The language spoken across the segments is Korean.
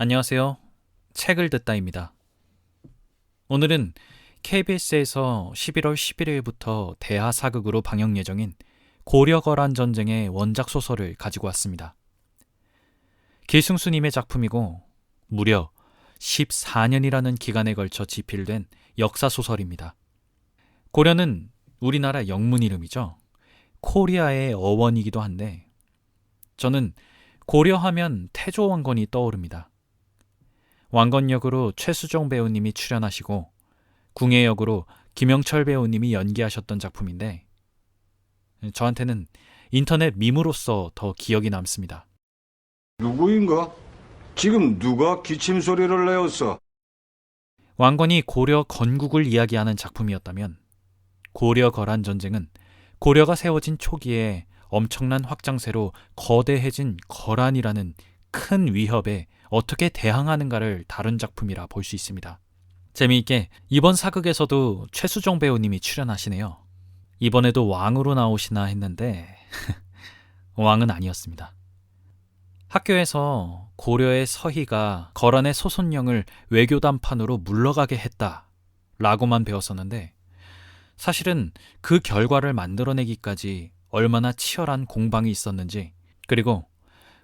안녕하세요. 책을 듣다입니다. 오늘은 KBS에서 11월 11일부터 대하 사극으로 방영 예정인 고려거란 전쟁의 원작 소설을 가지고 왔습니다. 길승수님의 작품이고 무려 14년이라는 기간에 걸쳐 집필된 역사소설입니다. 고려는 우리나라 영문 이름이죠. 코리아의 어원이기도 한데 저는 고려하면 태조 왕건이 떠오릅니다. 왕건 역으로 최수종 배우님이 출연하시고 궁예 역으로 김영철 배우님이 연기하셨던 작품인데 저한테는 인터넷 밈으로서 더 기억이 남습니다. 누구인가? 지금 누가 기침 소리를 내었어? 왕건이 고려 건국을 이야기하는 작품이었다면 고려 거란 전쟁은 고려가 세워진 초기에 엄청난 확장세로 거대해진 거란이라는 큰 위협에 어떻게 대항하는가를 다룬 작품이라 볼 수 있습니다. 재미있게 이번 사극에서도 최수종 배우님이 출연하시네요. 이번에도 왕으로 나오시나 했는데 왕은 아니었습니다. 학교에서 고려의 서희가 거란의 소손령을 외교담판으로 물러가게 했다라고만 배웠었는데 사실은 그 결과를 만들어내기까지 얼마나 치열한 공방이 있었는지, 그리고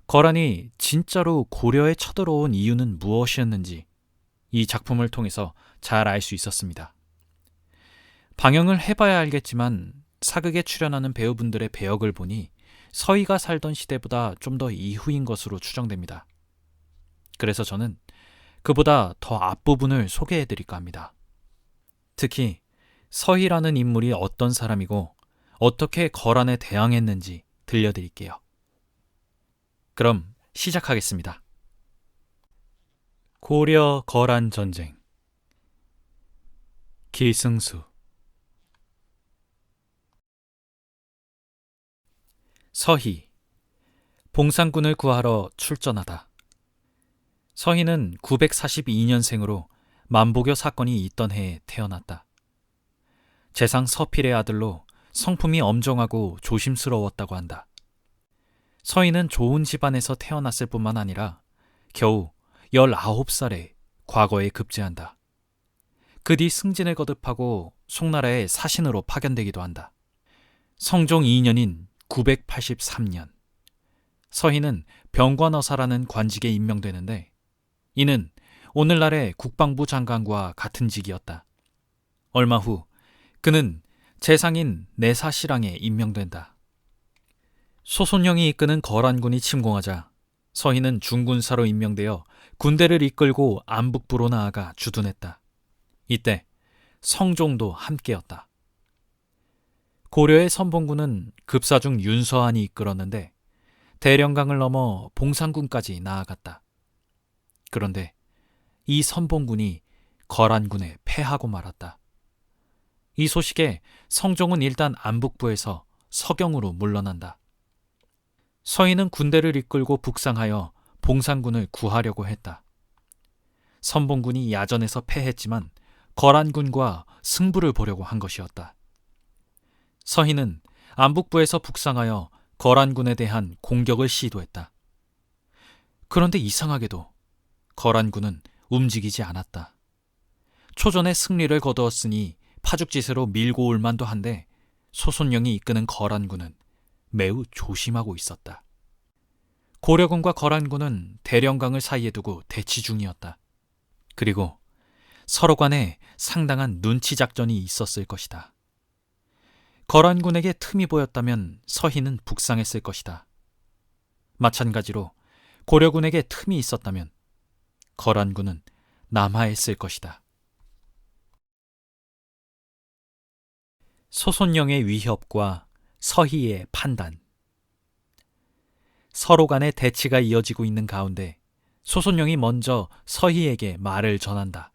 거란이 진짜로 고려에 쳐들어온 이유는 무엇이었는지 이 작품을 통해서 잘 알 수 있었습니다. 방영을 해봐야 알겠지만 사극에 출연하는 배우분들의 배역을 보니 서희가 살던 시대보다 좀 더 이후인 것으로 추정됩니다. 그래서 저는 그보다 더 앞부분을 소개해드릴까 합니다. 특히 서희라는 인물이 어떤 사람이고 어떻게 거란에 대항했는지 들려드릴게요. 그럼 시작하겠습니다. 고려 거란 전쟁. 길승수. 서희. 봉상군을 구하러 출전하다. 서희는 942년생으로 만보교 사건이 있던 해에 태어났다. 재상 서필의 아들로 성품이 엄정하고 조심스러웠다고 한다. 서희는 좋은 집안에서 태어났을 뿐만 아니라 겨우 19살에 과거에 급제한다. 그 뒤 승진을 거듭하고 송나라의 사신으로 파견되기도 한다. 성종 2년인 983년, 서희는 병관어사라는 관직에 임명되는데 이는 오늘날의 국방부 장관과 같은 직이었다. 얼마 후 그는 재상인 내사실랑에 임명된다. 소손령이 이끄는 거란군이 침공하자 서희는 중군사로 임명되어 군대를 이끌고 안북부로 나아가 주둔했다. 이때 성종도 함께였다. 고려의 선봉군은 급사중 윤서한이 이끌었는데 대령강을 넘어 봉상군까지 나아갔다. 그런데 이 선봉군이 거란군에 패하고 말았다. 이 소식에 성종은 일단 안북부에서 서경으로 물러난다. 서희는 군대를 이끌고 북상하여 봉상군을 구하려고 했다. 선봉군이 야전에서 패했지만 거란군과 승부를 보려고 한 것이었다. 서희는 안북부에서 북상하여 거란군에 대한 공격을 시도했다. 그런데 이상하게도 거란군은 움직이지 않았다. 초전에 승리를 거두었으니 파죽지세로 밀고 올 만도 한데 소손령이 이끄는 거란군은 매우 조심하고 있었다. 고려군과 거란군은 대령강을 사이에 두고 대치 중이었다. 그리고 서로 간에 상당한 눈치 작전이 있었을 것이다. 거란군에게 틈이 보였다면 서희는 북상했을 것이다. 마찬가지로 고려군에게 틈이 있었다면 거란군은 남하했을 것이다. 소손령의 위협과 서희의 판단. 서로 간의 대치가 이어지고 있는 가운데 소손령이 먼저 서희에게 말을 전한다.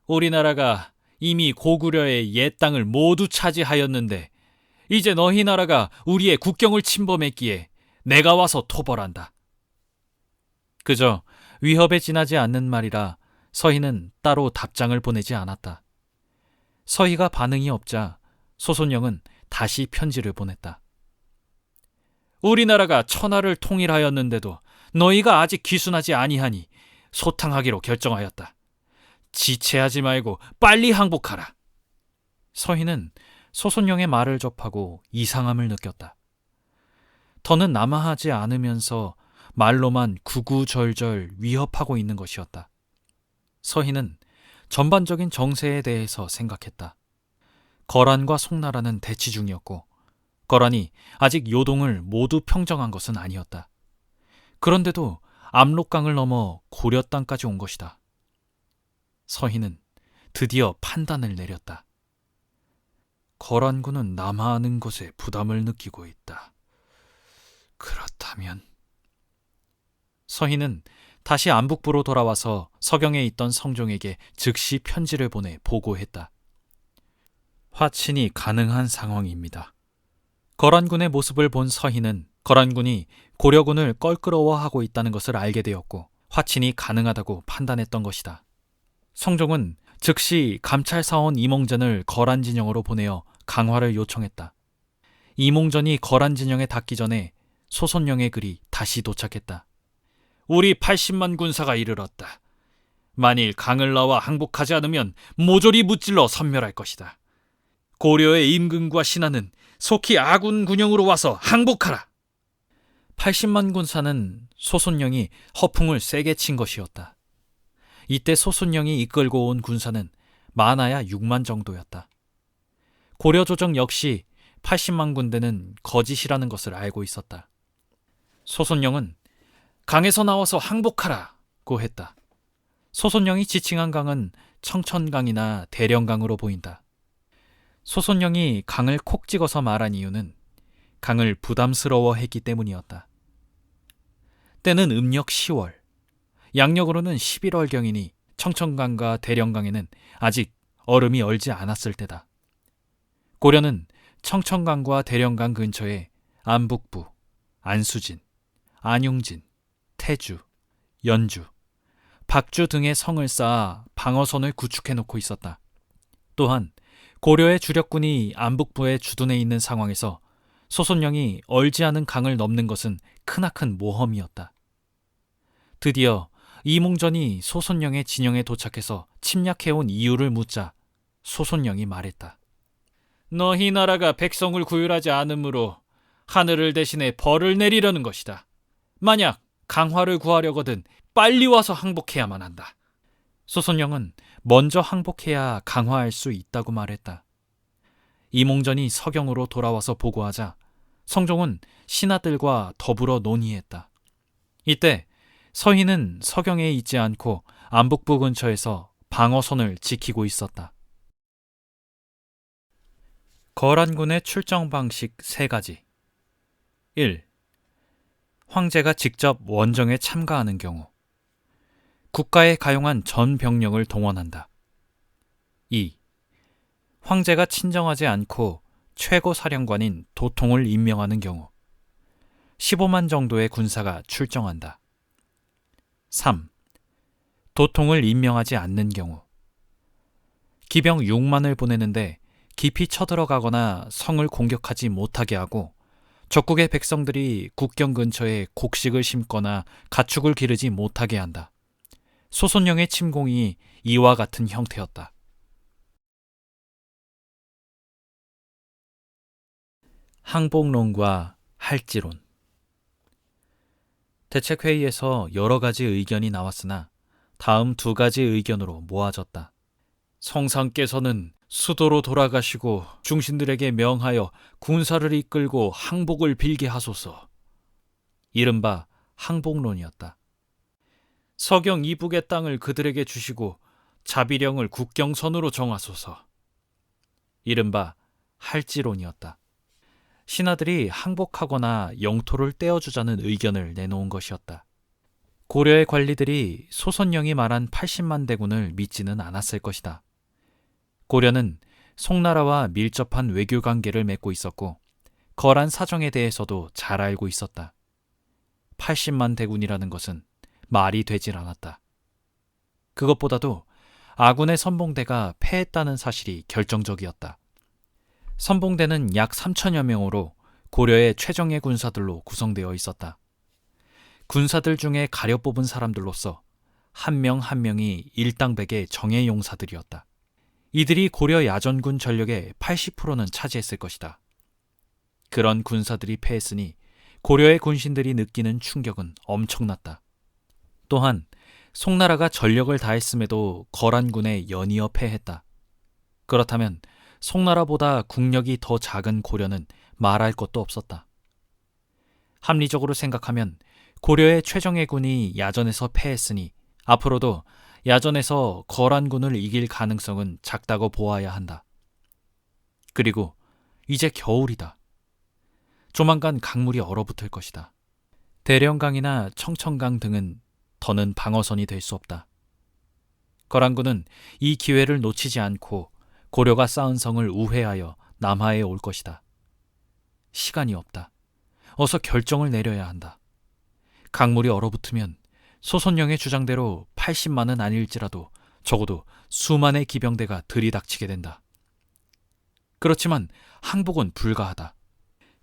우리나라가 이미 고구려의 옛 땅을 모두 차지하였는데 이제 너희 나라가 우리의 국경을 침범했기에 내가 와서 토벌한다. 그저 위협에 지나지 않는 말이라 서희는 따로 답장을 보내지 않았다. 서희가 반응이 없자 소손령은 다시 편지를 보냈다. 우리나라가 천하를 통일하였는데도 너희가 아직 귀순하지 아니하니 소탕하기로 결정하였다. 지체하지 말고 빨리 항복하라. 서희는 소손영의 말을 접하고 이상함을 느꼈다. 더는 남아하지 않으면서 말로만 구구절절 위협하고 있는 것이었다. 서희는 전반적인 정세에 대해서 생각했다. 거란과 송나라는 대치 중이었고 거란이 아직 요동을 모두 평정한 것은 아니었다. 그런데도 압록강을 넘어 고려 땅까지 온 것이다. 서희는 드디어 판단을 내렸다. 거란군은 남하하는 것에 부담을 느끼고 있다. 그렇다면... 서희는 다시 안북부로 돌아와서 서경에 있던 성종에게 즉시 편지를 보내 보고했다. 화친이 가능한 상황입니다. 거란군의 모습을 본 서희는 거란군이 고려군을 껄끄러워하고 있다는 것을 알게 되었고 화친이 가능하다고 판단했던 것이다. 성종은 즉시 감찰사원 이몽전을 거란 진영으로 보내어 강화를 요청했다. 이몽전이 거란 진영에 닿기 전에 소손영의 글이 다시 도착했다. 우리 80만 군사가 이르렀다. 만일 강을 나와 항복하지 않으면 모조리 무찔러 섬멸할 것이다. 고려의 임금과 신하는 속히 아군 군영으로 와서 항복하라. 80만 군사는 소손영이 허풍을 세게 친 것이었다. 이때 소손영이 이끌고 온 군사는 많아야 6만 정도였다. 고려 조정 역시 80만 군대는 거짓이라는 것을 알고 있었다. 소손영은 강에서 나와서 항복하라고 했다. 소손영이 지칭한 강은 청천강이나 대령강으로 보인다. 소손영이 강을 콕 찍어서 말한 이유는 강을 부담스러워했기 때문이었다. 때는 음력 10월, 양력으로는 11월경이니 청천강과 대령강에는 아직 얼음이 얼지 않았을 때다. 고려는 청천강과 대령강 근처에 안북부, 안수진, 안용진, 태주, 연주, 박주 등의 성을 쌓아 방어선을 구축해놓고 있었다. 또한 고려의 주력군이 안북부에 주둔해 있는 상황에서 소손영이 얼지 않은 강을 넘는 것은 크나큰 모험이었다. 드디어 이몽전이 소손영의 진영에 도착해서 침략해온 이유를 묻자 소손영이 말했다. 너희 나라가 백성을 구휼하지 않으므로 하늘을 대신해 벌을 내리려는 것이다. 만약 강화를 구하려거든 빨리 와서 항복해야만 한다. 소손영은 먼저 항복해야 강화할 수 있다고 말했다. 이몽전이 서경으로 돌아와서 보고하자 성종은 신하들과 더불어 논의했다. 이때 서희는 서경에 있지 않고 안북부 근처에서 방어선을 지키고 있었다. 거란군의 출정 방식 3가지. 1. 황제가 직접 원정에 참가하는 경우 국가에 가용한 전 병력을 동원한다. 2. 황제가 친정하지 않고 최고 사령관인 도통을 임명하는 경우 15만 정도의 군사가 출정한다. 3. 도통을 임명하지 않는 경우 기병 6만을 보내는데 깊이 쳐들어가거나 성을 공격하지 못하게 하고 적국의 백성들이 국경 근처에 곡식을 심거나 가축을 기르지 못하게 한다. 소손영의 침공이 이와 같은 형태였다. 항복론과 할지론. 대책회의에서 여러 가지 의견이 나왔으나 다음 2가지 의견으로 모아졌다. 성상께서는 수도로 돌아가시고 중신들에게 명하여 군사를 이끌고 항복을 빌게 하소서. 이른바 항복론이었다. 서경 이북의 땅을 그들에게 주시고 자비령을 국경선으로 정하소서. 이른바 할지론이었다. 신하들이 항복하거나 영토를 떼어주자는 의견을 내놓은 것이었다. 고려의 관리들이 소손영이 말한 80만 대군을 믿지는 않았을 것이다. 고려는 송나라와 밀접한 외교관계를 맺고 있었고 거란 사정에 대해서도 잘 알고 있었다. 80만 대군이라는 것은 말이 되질 않았다. 그것보다도 아군의 선봉대가 패했다는 사실이 결정적이었다. 선봉대는 약 3천여 명으로 고려의 최정예 군사들로 구성되어 있었다. 군사들 중에 가려 뽑은 사람들로서 한 명 한 명이 일당백의 정예 용사들이었다. 이들이 고려 야전군 전력의 80%는 차지했을 것이다. 그런 군사들이 패했으니 고려의 군신들이 느끼는 충격은 엄청났다. 또한 송나라가 전력을 다했음에도 거란군에 연이어 패했다. 그렇다면 송나라보다 국력이 더 작은 고려는 말할 것도 없었다. 합리적으로 생각하면 고려의 최정예 군이 야전에서 패했으니 앞으로도 야전에서 거란군을 이길 가능성은 작다고 보아야 한다. 그리고 이제 겨울이다. 조만간 강물이 얼어붙을 것이다. 대령강이나 청천강 등은 더는 방어선이 될 수 없다. 거란군은 이 기회를 놓치지 않고 고려가 쌓은 성을 우회하여 남하에 올 것이다. 시간이 없다. 어서 결정을 내려야 한다. 강물이 얼어붙으면 소선영의 주장대로 80만은 아닐지라도 적어도 수만의 기병대가 들이닥치게 된다. 그렇지만 항복은 불가하다.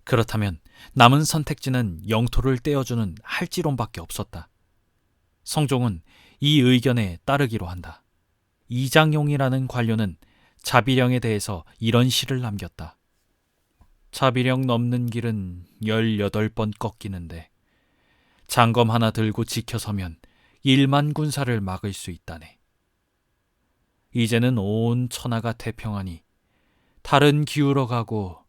그렇다면 남은 선택지는 영토를 떼어주는 할지론밖에 없었다. 성종은 이 의견에 따르기로 한다. 이장용이라는 관료는 자비령에 대해서 이런 시를 남겼다. 자비령 넘는 길은 18번 꺾이는데 장검 하나 들고 지켜서면 1만 군사를 막을 수 있다네. 이제는 온 천하가 태평하니 달은 기울어 가고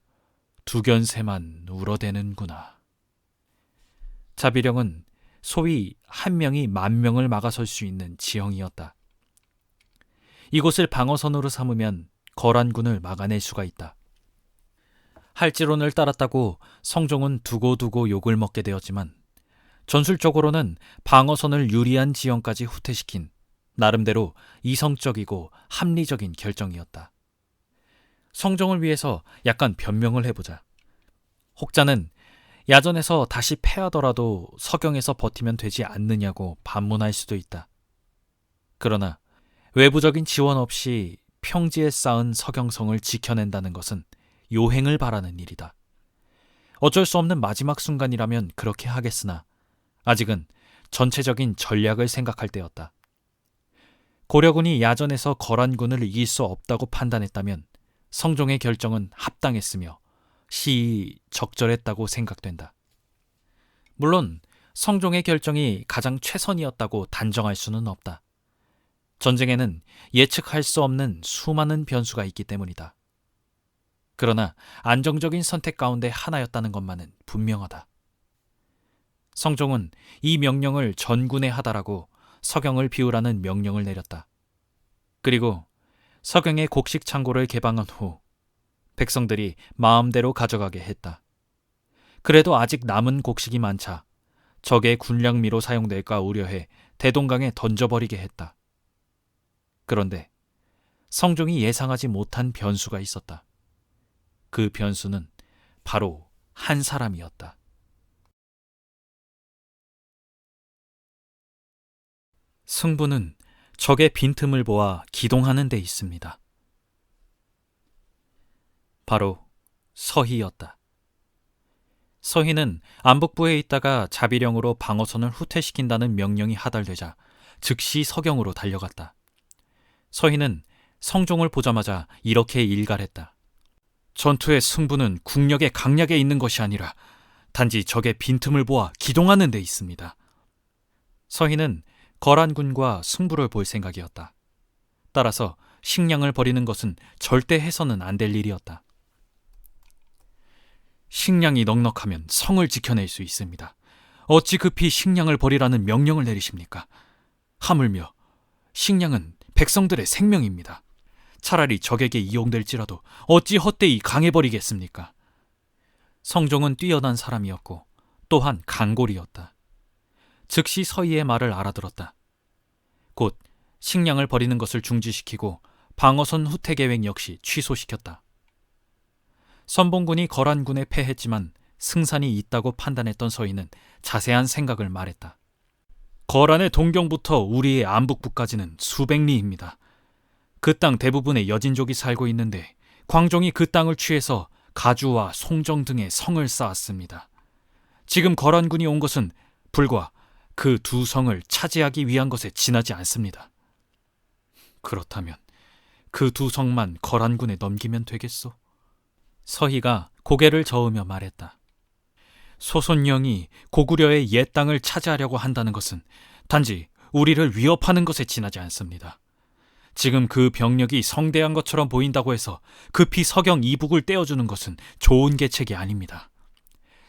두견새만 울어대는구나. 자비령은 소위 한 명이 10,000명을 막아설 수 있는 지형이었다. 이곳을 방어선으로 삼으면 거란군을 막아낼 수가 있다. 할지론을 따랐다고 성종은 두고두고 욕을 먹게 되었지만 전술적으로는 방어선을 유리한 지형까지 후퇴시킨 나름대로 이성적이고 합리적인 결정이었다. 성종을 위해서 약간 변명을 해보자. 혹자는 야전에서 다시 패하더라도 서경에서 버티면 되지 않느냐고 반문할 수도 있다. 그러나 외부적인 지원 없이 평지에 쌓은 서경성을 지켜낸다는 것은 요행을 바라는 일이다. 어쩔 수 없는 마지막 순간이라면 그렇게 하겠으나 아직은 전체적인 전략을 생각할 때였다. 고려군이 야전에서 거란군을 이길 수 없다고 판단했다면 성종의 결정은 합당했으며 시의 적절했다고 생각된다. 물론 성종의 결정이 가장 최선이었다고 단정할 수는 없다. 전쟁에는 예측할 수 없는 수많은 변수가 있기 때문이다. 그러나 안정적인 선택 가운데 하나였다는 것만은 분명하다. 성종은 이 명령을 전군에 하다라고 서경을 비우라는 명령을 내렸다. 그리고 서경의 곡식 창고를 개방한 후 백성들이 마음대로 가져가게 했다. 그래도 아직 남은 곡식이 많자 적의 군량미로 사용될까 우려해 대동강에 던져버리게 했다. 그런데 성종이 예상하지 못한 변수가 있었다. 그 변수는 바로 한 사람이었다. 승부는 적의 빈틈을 보아 기동하는 데 있습니다. 바로 서희였다. 서희는 안북부에 있다가 자비령으로 방어선을 후퇴시킨다는 명령이 하달되자 즉시 서경으로 달려갔다. 서희는 성종을 보자마자 이렇게 일갈했다. 전투의 승부는 국력의 강약에 있는 것이 아니라 단지 적의 빈틈을 보아 기동하는 데 있습니다. 서희는 거란군과 승부를 볼 생각이었다. 따라서 식량을 버리는 것은 절대 해서는 안 될 일이었다. 식량이 넉넉하면 성을 지켜낼 수 있습니다. 어찌 급히 식량을 버리라는 명령을 내리십니까? 하물며 식량은 백성들의 생명입니다. 차라리 적에게 이용될지라도 어찌 헛되이 강해버리겠습니까? 성종은 뛰어난 사람이었고 또한 강골이었다. 즉시 서희의 말을 알아들었다. 곧 식량을 버리는 것을 중지시키고 방어선 후퇴 계획 역시 취소시켰다. 선봉군이 거란군에 패했지만 승산이 있다고 판단했던 서희는 자세한 생각을 말했다. 거란의 동경부터 우리의 안북부까지는 수백 리입니다. 그 땅 대부분의 여진족이 살고 있는데 광종이 그 땅을 취해서 가주와 송정 등의 성을 쌓았습니다. 지금 거란군이 온 것은 불과 그 두 성을 차지하기 위한 것에 지나지 않습니다. 그렇다면 그 두 성만 거란군에 넘기면 되겠소? 서희가 고개를 저으며 말했다. 소손령이 고구려의 옛 땅을 차지하려고 한다는 것은 단지 우리를 위협하는 것에 지나지 않습니다. 지금 그 병력이 성대한 것처럼 보인다고 해서 급히 서경 이북을 떼어주는 것은 좋은 계책이 아닙니다.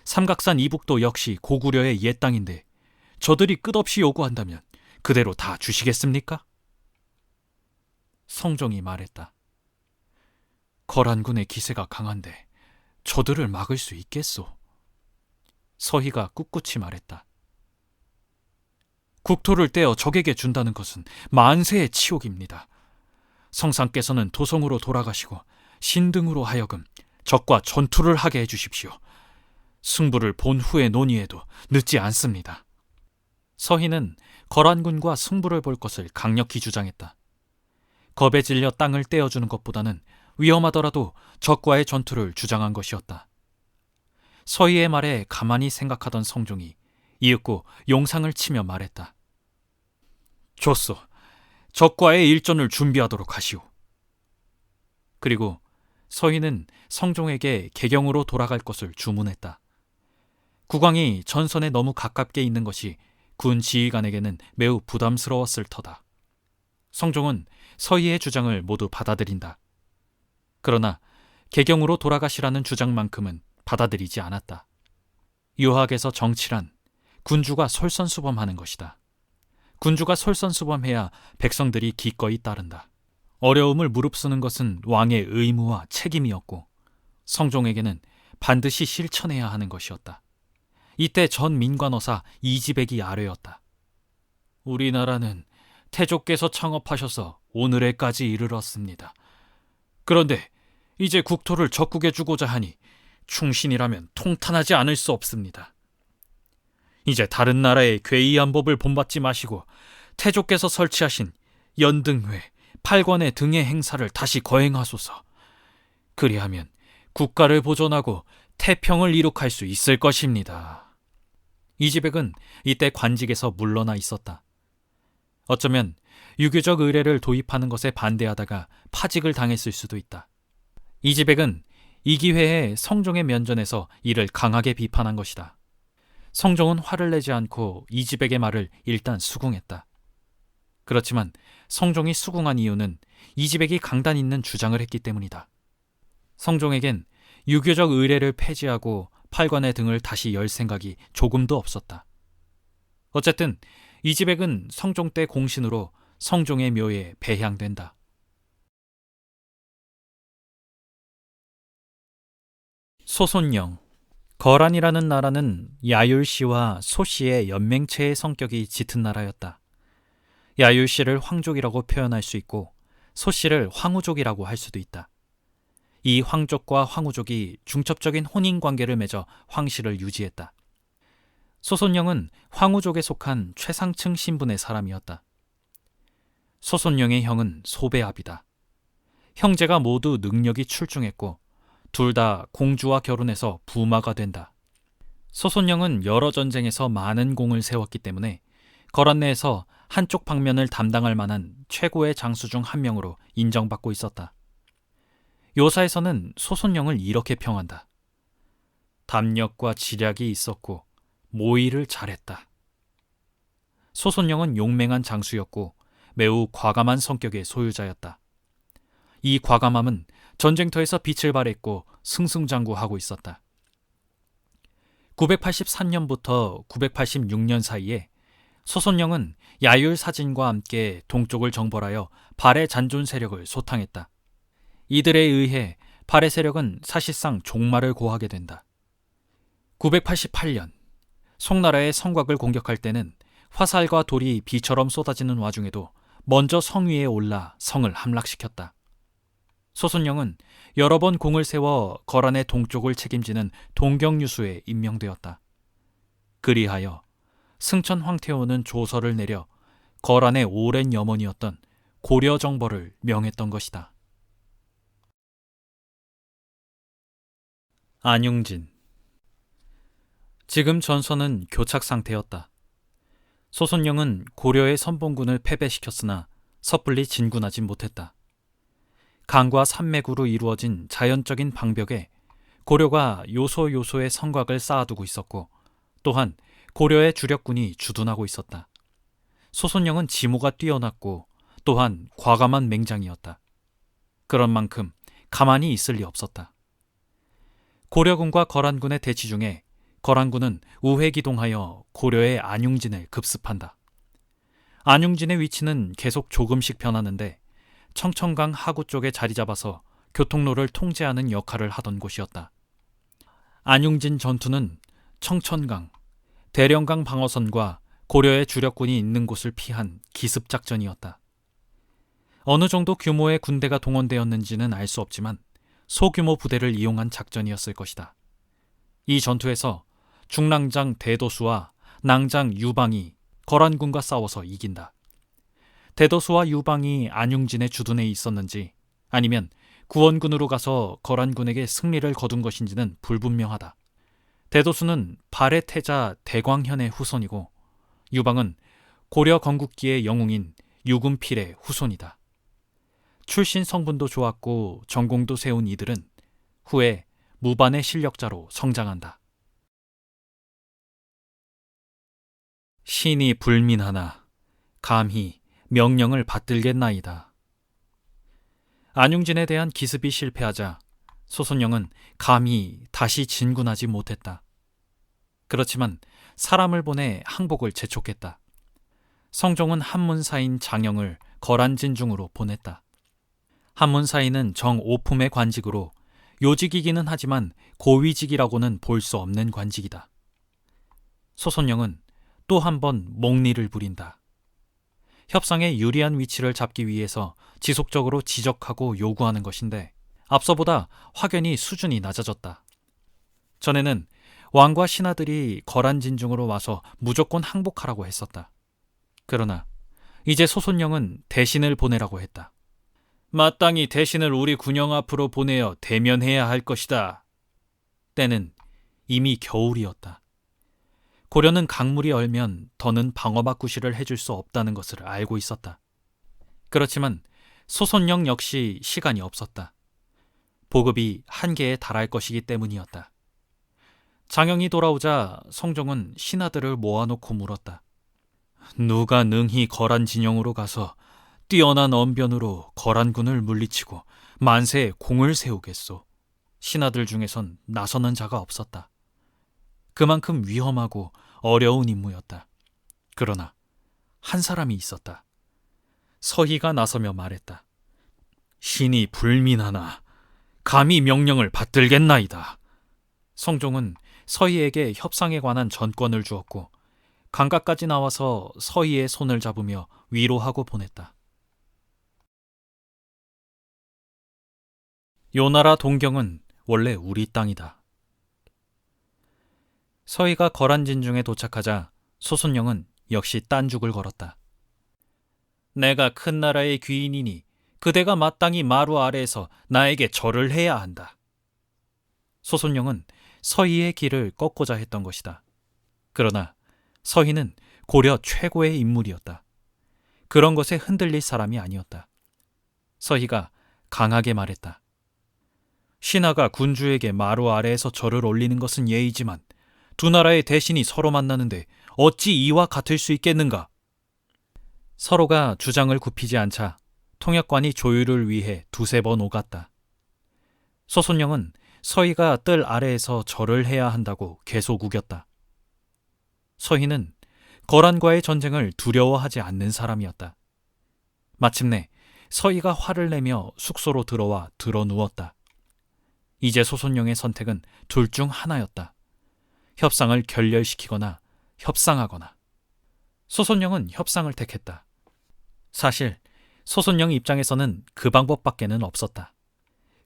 삼각산 이북도 역시 고구려의 옛 땅인데 저들이 끝없이 요구한다면 그대로 다 주시겠습니까? 성종이 말했다. 거란군의 기세가 강한데 저들을 막을 수 있겠소? 서희가 꿋꿋이 말했다. 국토를 떼어 적에게 준다는 것은 만세의 치욕입니다. 성상께서는 도성으로 돌아가시고 신등으로 하여금 적과 전투를 하게 해주십시오. 승부를 본 후에 논의해도 늦지 않습니다. 서희는 거란군과 승부를 볼 것을 강력히 주장했다. 겁에 질려 땅을 떼어주는 것보다는 위험하더라도 적과의 전투를 주장한 것이었다. 서희의 말에 가만히 생각하던 성종이 이윽고 용상을 치며 말했다. 좋소. 적과의 일전을 준비하도록 하시오. 그리고 서희는 성종에게 개경으로 돌아갈 것을 주문했다. 국왕이 전선에 너무 가깝게 있는 것이 군 지휘관에게는 매우 부담스러웠을 터다. 성종은 서희의 주장을 모두 받아들인다. 그러나 개경으로 돌아가시라는 주장만큼은 받아들이지 않았다. 유학에서 정치란 군주가 솔선수범하는 것이다. 군주가 솔선수범해야 백성들이 기꺼이 따른다. 어려움을 무릅쓰는 것은 왕의 의무와 책임이었고 성종에게는 반드시 실천해야 하는 것이었다. 이때 전 민관어사 이지백이 아뢰었다. 우리나라는 태조께서 창업하셔서 오늘에까지 이르렀습니다. 그런데 이제 국토를 적국에 주고자 하니 충신이라면 통탄하지 않을 수 없습니다. 이제 다른 나라의 괴이한 법을 본받지 마시고 태조께서 설치하신 연등회, 팔관의 등의 행사를 다시 거행하소서. 그리하면 국가를 보존하고 태평을 이룩할 수 있을 것입니다. 이지백은 이때 관직에서 물러나 있었다. 어쩌면 유교적 의례를 도입하는 것에 반대하다가 파직을 당했을 수도 있다. 이지백은 이 기회에 성종의 면전에서 이를 강하게 비판한 것이다. 성종은 화를 내지 않고 이지백의 말을 일단 수긍했다. 그렇지만 성종이 수긍한 이유는 이지백이 강단 있는 주장을 했기 때문이다. 성종에겐 유교적 의례를 폐지하고 팔관의 등을 다시 열 생각이 조금도 없었다. 어쨌든 이지백은 성종 때 공신으로 성종의 묘에 배향된다. 소손령. 거란이라는 나라는 야율씨와 소씨의 연맹체의 성격이 짙은 나라였다. 야율씨를 황족이라고 표현할 수 있고 소씨를 황후족이라고 할 수도 있다. 이 황족과 황후족이 중첩적인 혼인관계를 맺어 황씨를 유지했다. 소손령은 황후족에 속한 최상층 신분의 사람이었다. 소손령의 형은 소배압이다. 형제가 모두 능력이 출중했고 둘 다 공주와 결혼해서 부마가 된다. 소손령은 여러 전쟁에서 많은 공을 세웠기 때문에 거란 내에서 한쪽 방면을 담당할 만한 최고의 장수 중 한 명으로 인정받고 있었다. 요사에서는 소손령을 이렇게 평한다. 담력과 지략이 있었고 모의를 잘했다. 소손령은 용맹한 장수였고 매우 과감한 성격의 소유자였다. 이 과감함은 전쟁터에서 빛을 발했고 승승장구하고 있었다. 983년부터 986년 사이에 소손령은 야율 사진과 함께 동쪽을 정벌하여 발해 잔존 세력을 소탕했다. 이들에 의해 발해 세력은 사실상 종말을 고하게 된다. 988년 송나라의 성곽을 공격할 때는 화살과 돌이 비처럼 쏟아지는 와중에도 먼저 성 위에 올라 성을 함락시켰다. 소손령은 여러 번 공을 세워 거란의 동쪽을 책임지는 동경유수에 임명되었다. 그리하여 승천 황태호는 조서를 내려 거란의 오랜 염원이었던 고려정벌을 명했던 것이다. 안용진. 지금 전선은 교착 상태였다. 소손영은 고려의 선봉군을 패배시켰으나 섣불리 진군하지 못했다. 강과 산맥으로 이루어진 자연적인 방벽에 고려가 요소요소의 성곽을 쌓아두고 있었고, 또한 고려의 주력군이 주둔하고 있었다. 소손영은 지모가 뛰어났고 또한 과감한 맹장이었다. 그런 만큼 가만히 있을 리 없었다. 고려군과 거란군의 대치 중에 거란군은 우회기동하여 고려의 안용진을 급습한다. 안용진의 위치는 계속 조금씩 변하는데 청천강 하구 쪽에 자리 잡아서 교통로를 통제하는 역할을 하던 곳이었다. 안용진 전투는 청천강, 대령강 방어선과 고려의 주력군이 있는 곳을 피한 기습작전이었다. 어느 정도 규모의 군대가 동원되었는지는 알 수 없지만 소규모 부대를 이용한 작전이었을 것이다. 이 전투에서 중랑장 대도수와 낭장 유방이 거란군과 싸워서 이긴다. 대도수와 유방이 안용진의 주둔에 있었는지 아니면 구원군으로 가서 거란군에게 승리를 거둔 것인지는 불분명하다. 대도수는 발해 태자 대광현의 후손이고 유방은 고려 건국기의 영웅인 유금필의 후손이다. 출신 성분도 좋았고 전공도 세운 이들은 후에 무반의 실력자로 성장한다. 신이 불민하나 감히 명령을 받들겠나이다. 안용진에 대한 기습이 실패하자 소손영은 감히 다시 진군하지 못했다. 그렇지만 사람을 보내 항복을 재촉했다. 성종은 한문사인 장영을 거란진중으로 보냈다. 한문사인은 정오품의 관직으로 요직이기는 하지만 고위직이라고는 볼 수 없는 관직이다. 소손영은 또 한 번 몽리를 부린다. 협상에 유리한 위치를 잡기 위해서 지속적으로 지적하고 요구하는 것인데 앞서보다 확연히 수준이 낮아졌다. 전에는 왕과 신하들이 거란진중으로 와서 무조건 항복하라고 했었다. 그러나 이제 소손영은 대신을 보내라고 했다. 마땅히 대신을 우리 군영 앞으로 보내어 대면해야 할 것이다. 때는 이미 겨울이었다. 고려는 강물이 얼면 더는 방어막구실을 해줄 수 없다는 것을 알고 있었다. 그렇지만 소손영 역시 시간이 없었다. 보급이 한계에 달할 것이기 때문이었다. 장영이 돌아오자 성종은 신하들을 모아놓고 물었다. 누가 능히 거란 진영으로 가서 뛰어난 언변으로 거란군을 물리치고 만세에 공을 세우겠소. 신하들 중에선 나서는 자가 없었다. 그만큼 위험하고 어려운 임무였다. 그러나 한 사람이 있었다. 서희가 나서며 말했다. 신이 불민하나 감히 명령을 받들겠나이다. 성종은 서희에게 협상에 관한 전권을 주었고 강가까지 나와서 서희의 손을 잡으며 위로하고 보냈다. 요나라 동경은 원래 우리 땅이다. 서희가 거란진중에 도착하자 소손영은 역시 딴죽을 걸었다. 내가 큰 나라의 귀인이니 그대가 마땅히 마루 아래에서 나에게 절을 해야 한다. 소손영은 서희의 길을 꺾고자 했던 것이다. 그러나 서희는 고려 최고의 인물이었다. 그런 것에 흔들릴 사람이 아니었다. 서희가 강하게 말했다. 신하가 군주에게 마루 아래에서 절을 올리는 것은 예의지만 두 나라의 대신이 서로 만나는데 어찌 이와 같을 수 있겠는가? 서로가 주장을 굽히지 않자 통역관이 조율을 위해 두세 번 오갔다. 소손영은 서희가 뜰 아래에서 절을 해야 한다고 계속 우겼다. 서희는 거란과의 전쟁을 두려워하지 않는 사람이었다. 마침내 서희가 화를 내며 숙소로 들어와 드러누웠다. 이제 소손영의 선택은 둘 중 하나였다. 협상을 결렬시키거나 협상하거나. 소손영은 협상을 택했다. 사실 소손영 입장에서는 그 방법밖에는 없었다.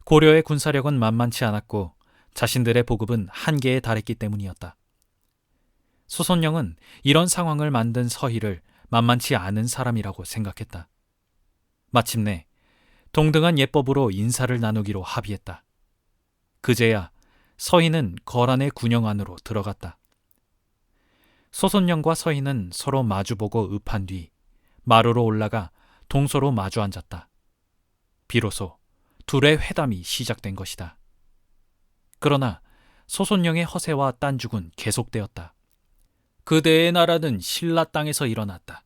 고려의 군사력은 만만치 않았고 자신들의 보급은 한계에 달했기 때문이었다. 소손영은 이런 상황을 만든 서희를 만만치 않은 사람이라고 생각했다. 마침내 동등한 예법으로 인사를 나누기로 합의했다. 그제야 서희는 거란의 군영 안으로 들어갔다. 소손영과 서희는 서로 마주보고 읍한 뒤 마루로 올라가 동서로 마주 앉았다. 비로소 둘의 회담이 시작된 것이다. 그러나 소손영의 허세와 딴죽은 계속되었다. 그대의 나라는 신라 땅에서 일어났다.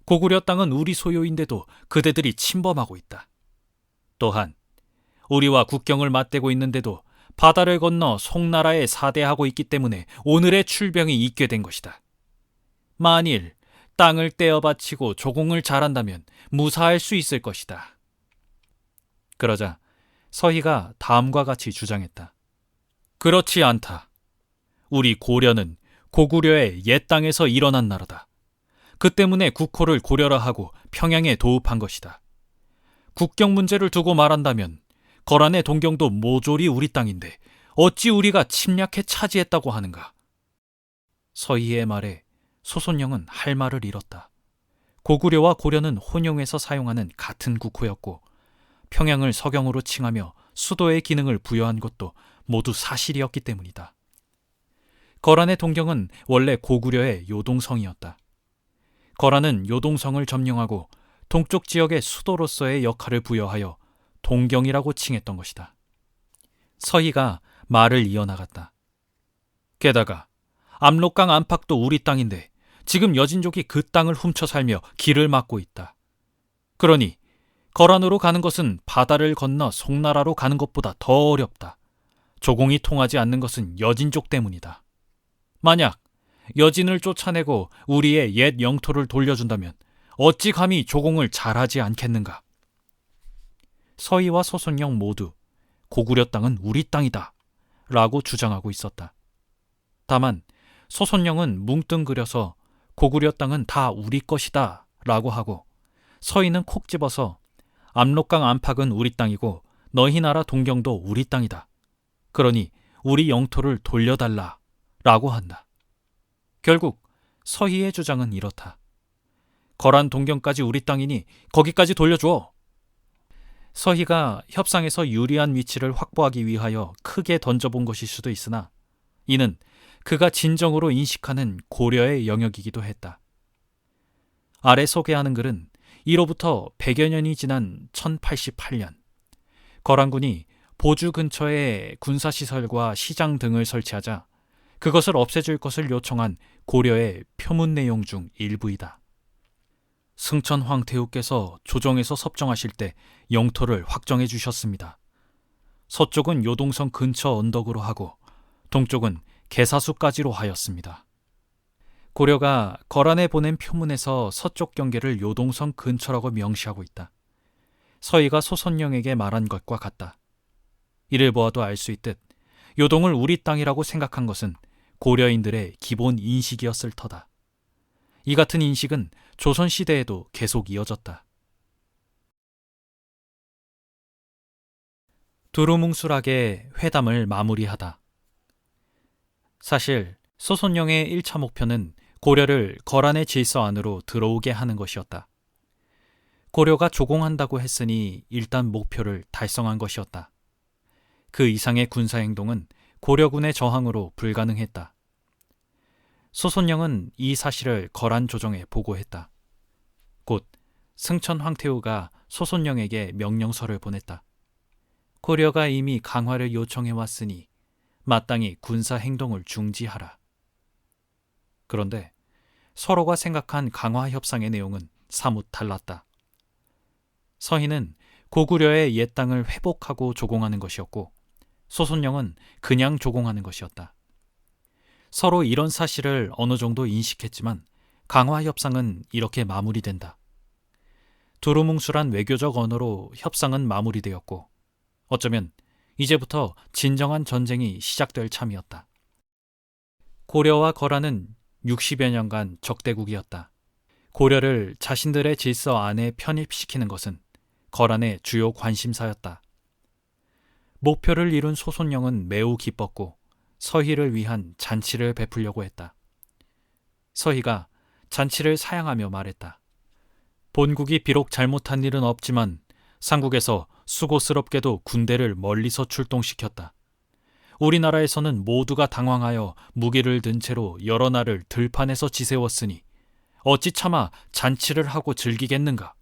고구려 땅은 우리 소유인데도 그대들이 침범하고 있다. 또한 우리와 국경을 맞대고 있는데도 바다를 건너 송나라에 사대하고 있기 때문에 오늘의 출병이 있게 된 것이다. 만일 땅을 떼어 바치고 조공을 잘한다면 무사할 수 있을 것이다. 그러자 서희가 다음과 같이 주장했다. 그렇지 않다. 우리 고려는 고구려의 옛 땅에서 일어난 나라다. 그 때문에 국호를 고려라 하고 평양에 도읍한 것이다. 국경 문제를 두고 말한다면 거란의 동경도 모조리 우리 땅인데 어찌 우리가 침략해 차지했다고 하는가? 서희의 말에 소손영은 할 말을 잃었다. 고구려와 고려는 혼용해서 사용하는 같은 국호였고 평양을 서경으로 칭하며 수도의 기능을 부여한 것도 모두 사실이었기 때문이다. 거란의 동경은 원래 고구려의 요동성이었다. 거란은 요동성을 점령하고 동쪽 지역의 수도로서의 역할을 부여하여 동경이라고 칭했던 것이다. 서희가 말을 이어나갔다. 게다가 압록강 안팎도 우리 땅인데 지금 여진족이 그 땅을 훔쳐 살며 길을 막고 있다. 그러니 거란으로 가는 것은 바다를 건너 송나라로 가는 것보다 더 어렵다. 조공이 통하지 않는 것은 여진족 때문이다. 만약 여진을 쫓아내고 우리의 옛 영토를 돌려준다면 어찌 감히 조공을 잘하지 않겠는가? 서희와 소손영 모두 고구려 땅은 우리 땅이다 라고 주장하고 있었다. 다만 소손영은 뭉뚱그려서 고구려 땅은 다 우리 것이다 라고 하고 서희는 콕 집어서 압록강 안팎은 우리 땅이고 너희 나라 동경도 우리 땅이다. 그러니 우리 영토를 돌려달라 라고 한다. 결국 서희의 주장은 이렇다. 거란 동경까지 우리 땅이니 거기까지 돌려줘. 서희가 협상에서 유리한 위치를 확보하기 위하여 크게 던져본 것일 수도 있으나 이는 그가 진정으로 인식하는 고려의 영역이기도 했다. 아래 소개하는 글은 이로부터 100여 년이 지난 1088년 거란군이 보주 근처에 군사시설과 시장 등을 설치하자 그것을 없애줄 것을 요청한 고려의 표문 내용 중 일부이다. 승천 황태후께서 조정에서 섭정하실 때 영토를 확정해 주셨습니다. 서쪽은 요동성 근처 언덕으로 하고 동쪽은 개사수까지로 하였습니다. 고려가 거란에 보낸 표문에서 서쪽 경계를 요동성 근처라고 명시하고 있다. 서희가 소손영에게 말한 것과 같다. 이를 보아도 알 수 있듯 요동을 우리 땅이라고 생각한 것은 고려인들의 기본 인식이었을 터다. 이 같은 인식은 조선시대에도 계속 이어졌다. 두루뭉술하게 회담을 마무리하다. 사실 소손영의 1차 목표는 고려를 거란의 질서 안으로 들어오게 하는 것이었다. 고려가 조공한다고 했으니 일단 목표를 달성한 것이었다. 그 이상의 군사행동은 고려군의 저항으로 불가능했다. 소손영은 이 사실을 거란 조정에 보고했다. 곧 승천 황태후가 소손영에게 명령서를 보냈다. 고려가 이미 강화를 요청해왔으니 마땅히 군사행동을 중지하라. 그런데 서로가 생각한 강화 협상의 내용은 사뭇 달랐다. 서희는 고구려의 옛 땅을 회복하고 조공하는 것이었고 소손영은 그냥 조공하는 것이었다. 서로 이런 사실을 어느 정도 인식했지만 강화 협상은 이렇게 마무리된다. 두루뭉술한 외교적 언어로 협상은 마무리되었고 어쩌면 이제부터 진정한 전쟁이 시작될 참이었다. 고려와 거란은 60여 년간 적대국이었다. 고려를 자신들의 질서 안에 편입시키는 것은 거란의 주요 관심사였다. 목표를 이룬 소손영은 매우 기뻤고 서희를 위한 잔치를 베풀려고 했다. 서희가 잔치를 사양하며 말했다. 본국이 비록 잘못한 일은 없지만 삼국에서 수고스럽게도 군대를 멀리서 출동시켰다. 우리나라에서는 모두가 당황하여 무기를 든 채로 여러 날을 들판에서 지새웠으니 어찌 차마 잔치를 하고 즐기겠는가.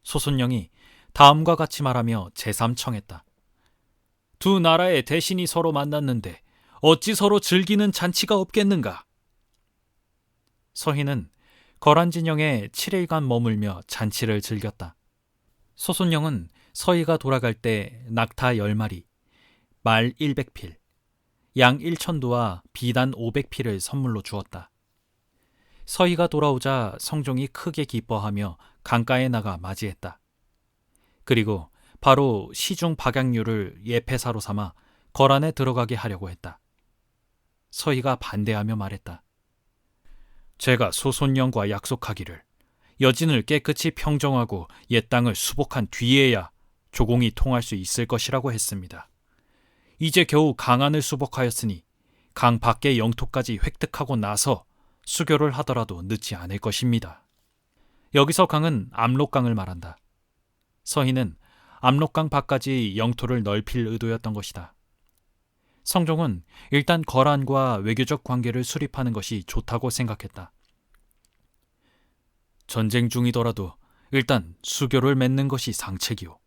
소순령이 다음과 같이 말하며 제삼청했다. 두 나라의 대신이 서로 만났는데 어찌 서로 즐기는 잔치가 없겠는가. 서희는 거란진영에 7일간 머물며 잔치를 즐겼다. 소순령은 서희가 돌아갈 때 낙타 10마리, 말 100필, 양 1,000두와 비단 500필을 선물로 주었다. 서희가 돌아오자 성종이 크게 기뻐하며 강가에 나가 맞이했다. 그리고 바로 시중 박양류를 예패사로 삼아 거란에 들어가게 하려고 했다. 서희가 반대하며 말했다. 제가 소손령과 약속하기를 여진을 깨끗이 평정하고 옛 땅을 수복한 뒤에야 조공이 통할 수 있을 것이라고 했습니다. 이제 겨우 강안을 수복하였으니 강 밖의 영토까지 획득하고 나서 수교를 하더라도 늦지 않을 것입니다. 여기서 강은 압록강을 말한다. 서희는 압록강 밖까지 영토를 넓힐 의도였던 것이다. 성종은 일단 거란과 외교적 관계를 수립하는 것이 좋다고 생각했다. 전쟁 중이더라도 일단 수교를 맺는 것이 상책이오.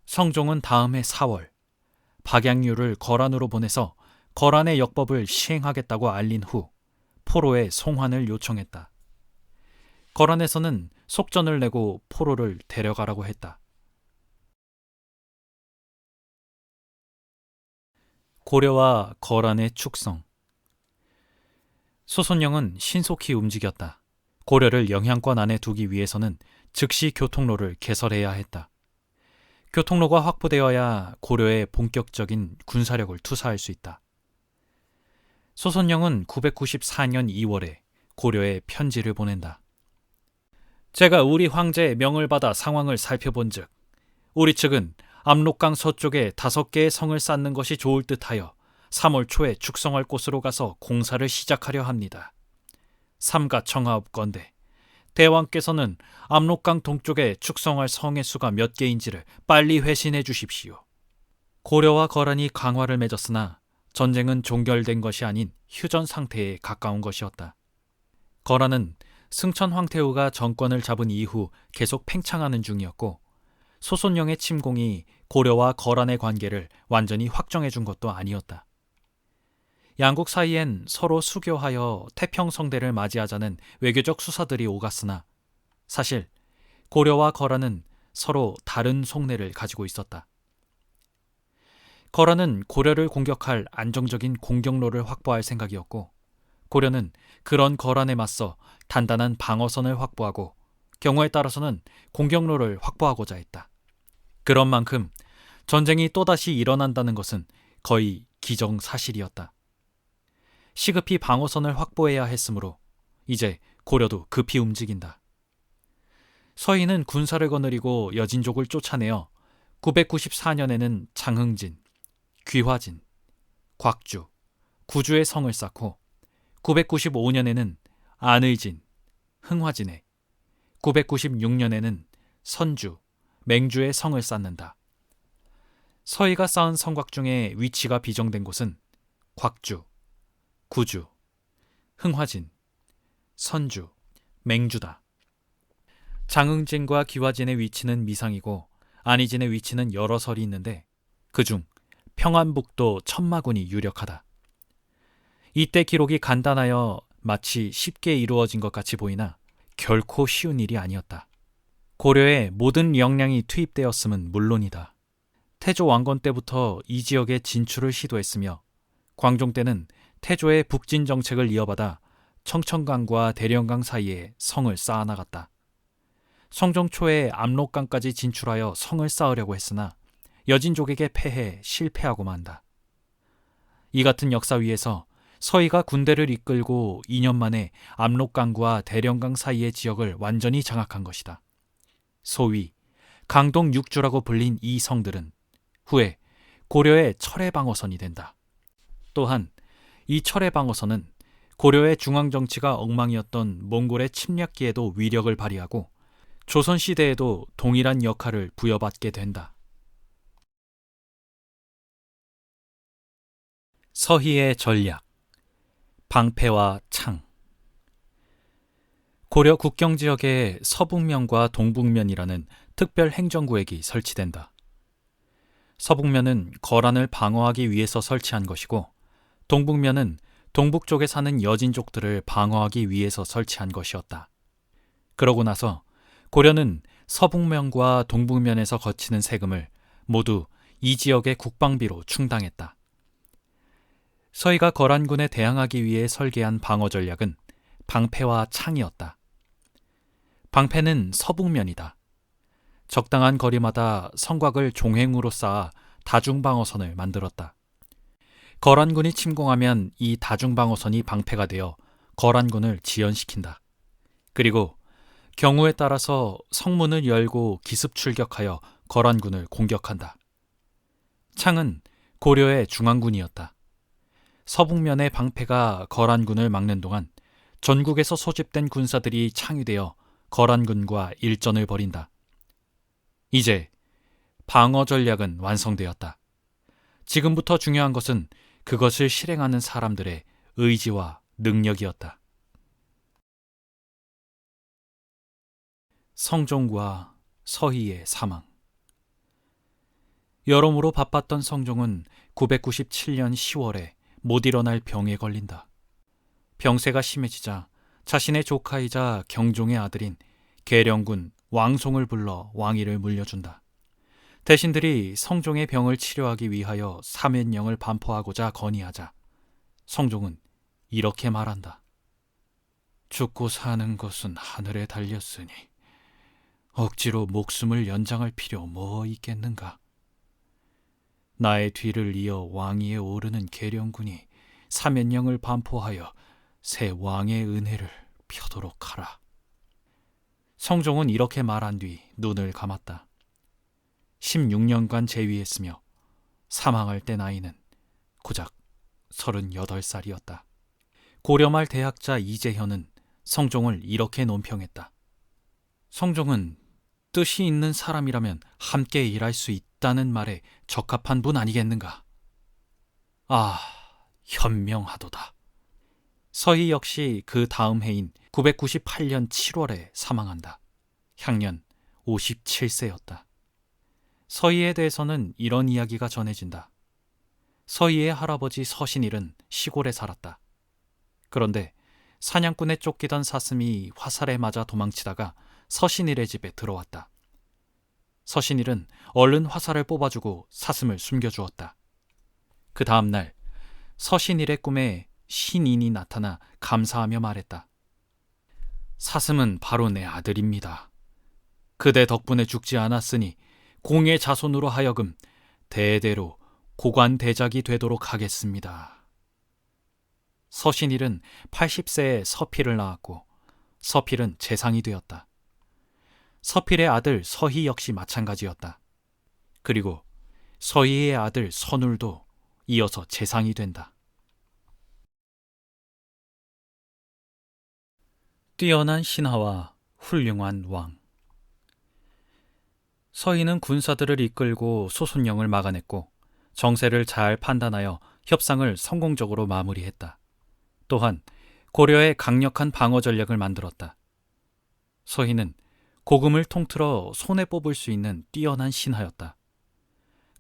성종은 다음해 4월 박양류를 거란으로 보내서 거란의 역법을 시행하겠다고 알린 후 포로에 송환을 요청했다. 거란에서는 속전을 내고 포로를 데려가라고 했다. 고려와 거란의 축성. 소손령은 신속히 움직였다. 고려를 영향권 안에 두기 위해서는 즉시 교통로를 개설해야 했다. 교통로가 확보되어야 고려에 본격적인 군사력을 투사할 수 있다. 소손령은 994년 2월에 고려에 편지를 보낸다. 제가 우리 황제의 명을 받아 상황을 살펴본즉 우리 측은 압록강 서쪽에 5개의 성을 쌓는 것이 좋을 듯하여 3월 초에 축성할 곳으로 가서 공사를 시작하려 합니다. 삼가 청하옵건대 대왕께서는 압록강 동쪽에 축성할 성의 수가 몇 개인지를 빨리 회신해 주십시오. 고려와 거란이 강화를 맺었으나 전쟁은 종결된 것이 아닌 휴전 상태에 가까운 것이었다. 거란은 승천 황태후가 정권을 잡은 이후 계속 팽창하는 중이었고 소손령의 침공이 고려와 거란의 관계를 완전히 확정해 준 것도 아니었다. 양국 사이엔 서로 수교하여 태평성대를 맞이하자는 외교적 수사들이 오갔으나 사실 고려와 거란은 서로 다른 속내를 가지고 있었다. 거란은 고려를 공격할 안정적인 공격로를 확보할 생각이었고 고려는 그런 거란에 맞서 단단한 방어선을 확보하고 경우에 따라서는 공격로를 확보하고자 했다. 그런 만큼 전쟁이 또다시 일어난다는 것은 거의 기정사실이었다. 시급히 방어선을 확보해야 했으므로 이제 고려도 급히 움직인다. 서희는 군사를 거느리고 여진족을 쫓아내어 994년에는 장흥진, 귀화진, 곽주, 구주의 성을 쌓고 995년에는 안의진, 흥화진에 996년에는 선주, 맹주의 성을 쌓는다. 서희가 쌓은 성곽 중에 위치가 비정된 곳은 곽주, 구주, 흥화진, 선주, 맹주다. 장흥진과 귀화진의 위치는 미상이고 안의진의 위치는 여러 설이 있는데 그중 평안북도 천마군이 유력하다. 이때 기록이 간단하여 마치 쉽게 이루어진 것 같이 보이나 결코 쉬운 일이 아니었다. 고려에 모든 역량이 투입되었음은 물론이다. 태조 왕건 때부터 이 지역에 진출을 시도했으며 광종 때는 태조의 북진 정책을 이어받아 청천강과 대령강 사이에 성을 쌓아나갔다. 성종 초에 압록강까지 진출하여 성을 쌓으려고 했으나 여진족에게 패해 실패하고 만다. 이 같은 역사 위에서 서희가 군대를 이끌고 2년 만에 압록강과 대령강 사이의 지역을 완전히 장악한 것이다. 소위 강동 육주라고 불린 이 성들은 후에 고려의 철의 방어선이 된다. 또한 이 철의 방어선은 고려의 중앙정치가 엉망이었던 몽골의 침략기에도 위력을 발휘하고 조선시대에도 동일한 역할을 부여받게 된다. 서희의 전략, 방패와 창. 고려 국경지역에 서북면과 동북면이라는 특별 행정구역이 설치된다. 서북면은 거란을 방어하기 위해서 설치한 것이고, 동북면은 동북쪽에 사는 여진족들을 방어하기 위해서 설치한 것이었다. 그러고 나서 고려는 서북면과 동북면에서 거치는 세금을 모두 이 지역의 국방비로 충당했다. 서희가 거란군에 대항하기 위해 설계한 방어 전략은 방패와 창이었다. 방패는 서북면이다. 적당한 거리마다 성곽을 종횡으로 쌓아 다중방어선을 만들었다. 거란군이 침공하면 이 다중방어선이 방패가 되어 거란군을 지연시킨다. 그리고 경우에 따라서 성문을 열고 기습 출격하여 거란군을 공격한다. 창은 고려의 중앙군이었다. 서북면의 방패가 거란군을 막는 동안 전국에서 소집된 군사들이 창이 되어 거란군과 일전을 벌인다. 이제 방어 전략은 완성되었다. 지금부터 중요한 것은 그것을 실행하는 사람들의 의지와 능력이었다. 성종과 서희의 사망. 여러모로 바빴던 성종은 997년 10월에 못 일어날 병에 걸린다. 병세가 심해지자 자신의 조카이자 경종의 아들인 계령군 왕송을 불러 왕위를 물려준다. 대신들이 성종의 병을 치료하기 위하여 사면령을 반포하고자 건의하자 성종은 이렇게 말한다. 죽고 사는 것은 하늘에 달렸으니 억지로 목숨을 연장할 필요 뭐 있겠는가. 나의 뒤를 이어 왕위에 오르는 계령군이 사면령을 반포하여 새 왕의 은혜를 펴도록 하라. 성종은 이렇게 말한 뒤 눈을 감았다. 16년간 재위했으며 사망할 때 나이는 고작 38살이었다. 고려말 대학자 이재현은 성종을 이렇게 논평했다. 성종은 뜻이 있는 사람이라면 함께 일할 수 있다는 말에 적합한 분 아니겠는가. 아, 현명하도다. 서희 역시 그 다음 해인 998년 7월에 사망한다. 향년 57세였다. 서희에 대해서는 이런 이야기가 전해진다. 서희의 할아버지 서신일은 시골에 살았다. 그런데 사냥꾼에 쫓기던 사슴이 화살에 맞아 도망치다가 서신일의 집에 들어왔다. 서신일은 얼른 화살을 뽑아주고 사슴을 숨겨주었다. 그 다음 날 서신일의 꿈에 신인이 나타나 감사하며 말했다. 사슴은 바로 내 아들입니다. 그대 덕분에 죽지 않았으니 공의 자손으로 하여금 대대로 고관대작이 되도록 하겠습니다. 서신일은 80세에 서필을 낳았고 서필은 재상이 되었다. 서필의 아들 서희 역시 마찬가지였다. 그리고 서희의 아들 선울도 이어서 재상이 된다. 뛰어난 신하와 훌륭한 왕. 서희는 군사들을 이끌고 소순령을 막아냈고 정세를 잘 판단하여 협상을 성공적으로 마무리했다. 또한 고려의 강력한 방어 전략을 만들었다. 서희는 고금을 통틀어 손에 뽑을 수 있는 뛰어난 신하였다.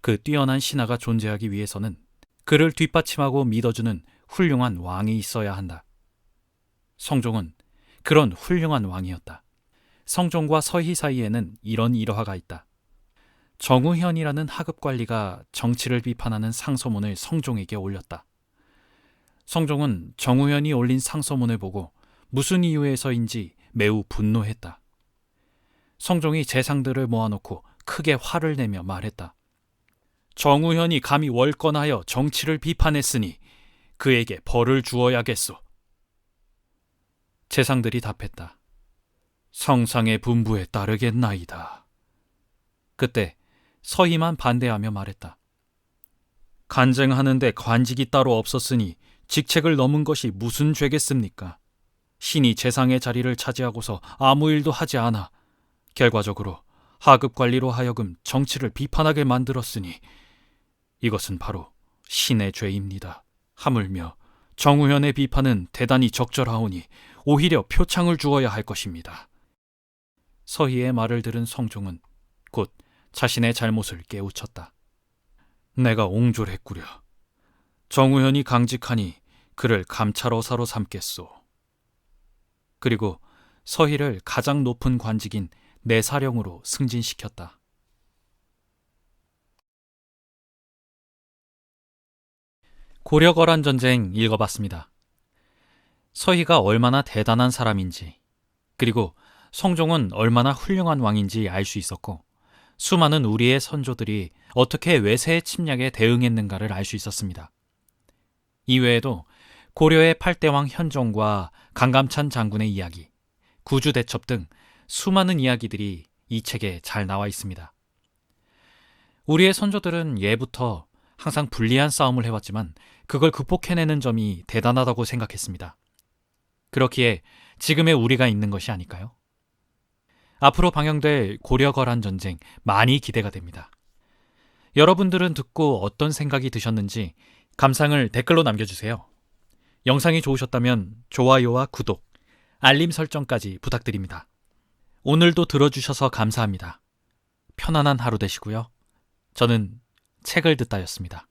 그 뛰어난 신하가 존재하기 위해서는 그를 뒷받침하고 믿어주는 훌륭한 왕이 있어야 한다. 성종은 그런 훌륭한 왕이었다. 성종과 서희 사이에는 이런 일화가 있다. 정우현이라는 하급관리가 정치를 비판하는 상소문을 성종에게 올렸다. 성종은 정우현이 올린 상소문을 보고 무슨 이유에서인지 매우 분노했다. 성종이 재상들을 모아놓고 크게 화를 내며 말했다. 정우현이 감히 월권하여 정치를 비판했으니 그에게 벌을 주어야겠소. 재상들이 답했다. 성상의 분부에 따르겠나이다. 그때 서희만 반대하며 말했다. 간쟁하는데 관직이 따로 없었으니 직책을 넘은 것이 무슨 죄겠습니까? 신이 재상의 자리를 차지하고서 아무 일도 하지 않아 결과적으로 하급 관리로 하여금 정치를 비판하게 만들었으니 이것은 바로 신의 죄입니다. 하물며 정우현의 비판은 대단히 적절하오니 오히려 표창을 주어야 할 것입니다. 서희의 말을 들은 성종은 곧 자신의 잘못을 깨우쳤다. 내가 옹졸했구려. 정우현이 강직하니 그를 감찰어사로 삼겠소. 그리고 서희를 가장 높은 관직인 내사령으로 승진시켰다. 고려거란 전쟁 읽어봤습니다. 서희가 얼마나 대단한 사람인지, 그리고 성종은 얼마나 훌륭한 왕인지 알 수 있었고, 수많은 우리의 선조들이 어떻게 외세의 침략에 대응했는가를 알 수 있었습니다. 이외에도 고려의 8대왕 현종과 강감찬 장군의 이야기, 구주대첩 등 수많은 이야기들이 이 책에 잘 나와 있습니다. 우리의 선조들은 예부터 항상 불리한 싸움을 해왔지만 그걸 극복해내는 점이 대단하다고 생각했습니다. 그렇기에 지금의 우리가 있는 것이 아닐까요? 앞으로 방영될 고려거란 전쟁 많이 기대가 됩니다. 여러분들은 듣고 어떤 생각이 드셨는지 감상을 댓글로 남겨주세요. 영상이 좋으셨다면 좋아요와 구독, 알림 설정까지 부탁드립니다. 오늘도 들어주셔서 감사합니다. 편안한 하루 되시고요. 저는 책을 듣다였습니다.